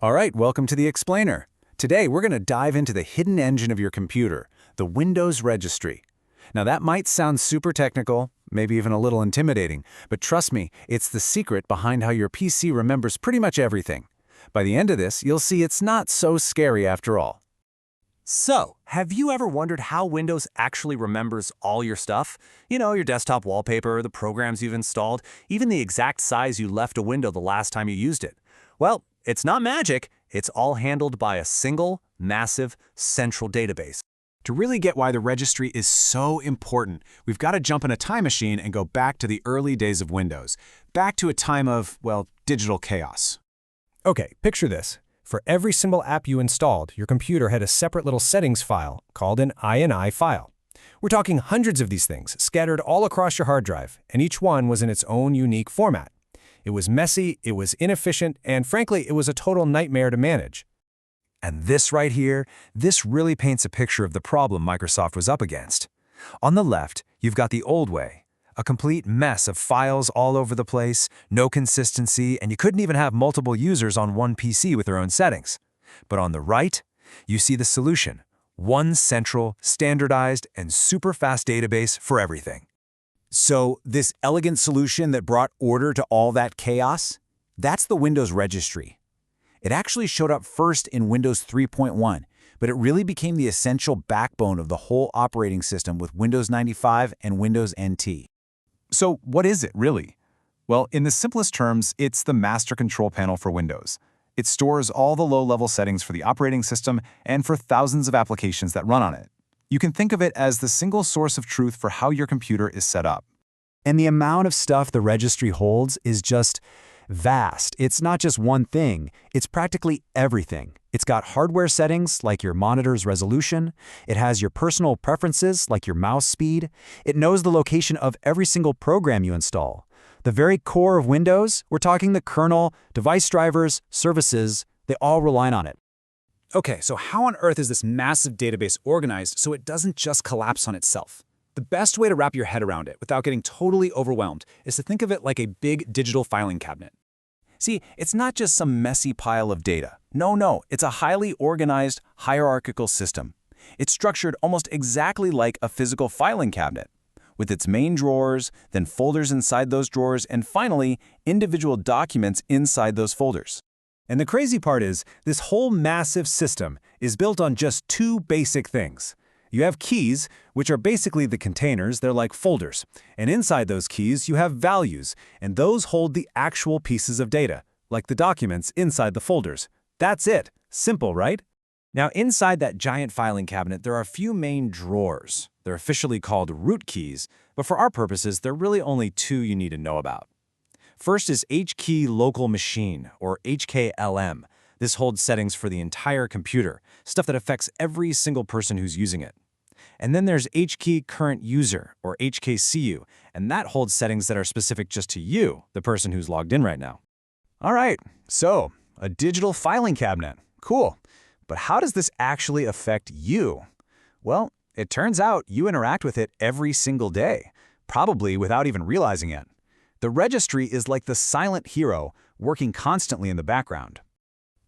All right, welcome to the Explainer. Today, we're going to dive into the hidden engine of your computer, the Windows Registry. Now, that might sound super technical, maybe even a little intimidating, but trust me, it's the secret behind how your PC remembers pretty much everything. By the end of this, you'll see it's not so scary after all. So, have you ever wondered how Windows actually remembers all your stuff? You know, your desktop wallpaper, the programs you've installed, even the exact size you left a window the last time you used it. Well, it's not magic. It's all handled by a single, massive, central database. To really get why the registry is so important, we've got to jump in a time machine and go back to the early days of Windows, back to a time of, well, digital chaos. Okay, picture this. For every single app you installed, your computer had a separate little settings file called an INI file. We're talking hundreds of these things scattered all across your hard drive, and each one was in its own unique format. It was messy, it was inefficient, and frankly, it was a total nightmare to manage. And this right here, this really paints a picture of the problem Microsoft was up against. On the left, you've got the old way, a complete mess of files all over the place, no consistency, and you couldn't even have multiple users on one PC with their own settings. But on the right, you see the solution, one central, standardized, and super fast database for everything. So this elegant solution that brought order to all that chaos, that's the Windows Registry. It actually showed up first in Windows 3.1, but it really became the essential backbone of the whole operating system with Windows 95 and Windows NT. So what is it, really? Well, in the simplest terms, it's the master control panel for Windows. It stores all the low-level settings for the operating system and for thousands of applications that run on it. You can think of it as the single source of truth for how your computer is set up. And the amount of stuff the registry holds is just vast. It's not just one thing, it's practically everything. It's got hardware settings like your monitor's resolution. It has your personal preferences like your mouse speed. It knows the location of every single program you install. The very core of Windows, we're talking the kernel, device drivers, services, they all rely on it. Okay, so how on earth is this massive database organized so it doesn't just collapse on itself? The best way to wrap your head around it without getting totally overwhelmed is to think of it like a big digital filing cabinet. See, it's not just some messy pile of data. No, it's a highly organized, hierarchical system. It's structured almost exactly like a physical filing cabinet, with its main drawers, then folders inside those drawers, and finally, individual documents inside those folders. And the crazy part is, this whole massive system is built on just two basic things. You have keys, which are basically the containers, they're like folders. And inside those keys, you have values, and those hold the actual pieces of data, like the documents inside the folders. That's it. Simple, right? Now, inside that giant filing cabinet, there are a few main drawers. They're officially called root keys, but for our purposes, there are really only two you need to know about. First is HKey Local Machine, or HKLM. This holds settings for the entire computer, stuff that affects every single person who's using it. And then there's HKey Current User, or HKCU, and that holds settings that are specific just to you, the person who's logged in right now. All right, so a digital filing cabinet. Cool. But how does this actually affect you? Well, it turns out you interact with it every single day, probably without even realizing it. The registry is like the silent hero working constantly in the background.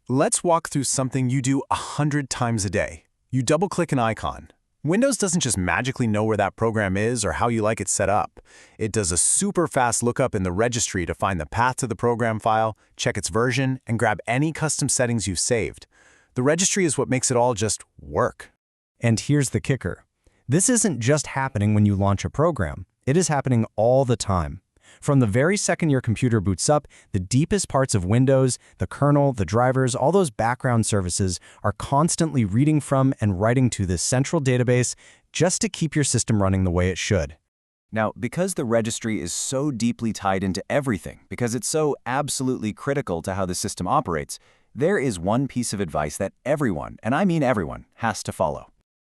Let's walk through something you do 100 times a day. You double-click an icon. Windows doesn't just magically know where that program is or how you like it set up. It does a super fast lookup in the registry to find the path to the program file, check its version, and grab any custom settings you've saved. The registry is what makes it all just work. And here's the kicker. This isn't just happening when you launch a program. It is happening all the time. From the very second your computer boots up, the deepest parts of Windows, the kernel, the drivers, all those background services are constantly reading from and writing to this central database just to keep your system running the way it should. Now, because the registry is so deeply tied into everything, because it's so absolutely critical to how the system operates, there is one piece of advice that everyone, and I mean everyone, has to follow.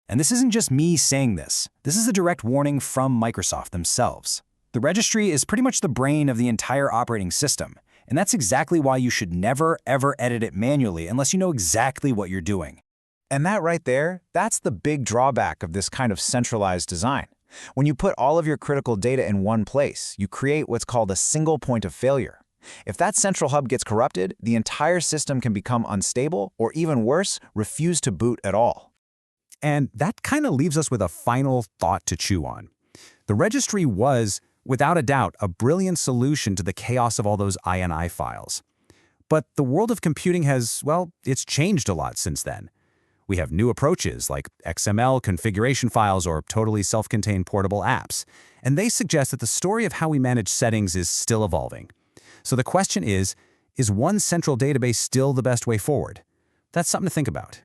And this isn't just me saying this. This is a direct warning from Microsoft themselves. The registry is pretty much the brain of the entire operating system, and that's exactly why you should never, ever edit it manually unless you know exactly what you're doing. And that right there, that's the big drawback of this kind of centralized design. When you put all of your critical data in one place, you create what's called a single point of failure. If that central hub gets corrupted, the entire system can become unstable or, even worse, refuse to boot at all. And that kind of leaves us with a final thought to chew on. The registry was, without a doubt, a brilliant solution to the chaos of all those INI files. But the world of computing has, well, it's changed a lot since then. We have new approaches like XML configuration files or totally self-contained portable apps, and they suggest that the story of how we manage settings is still evolving. So the question is one central database still the best way forward? That's something to think about.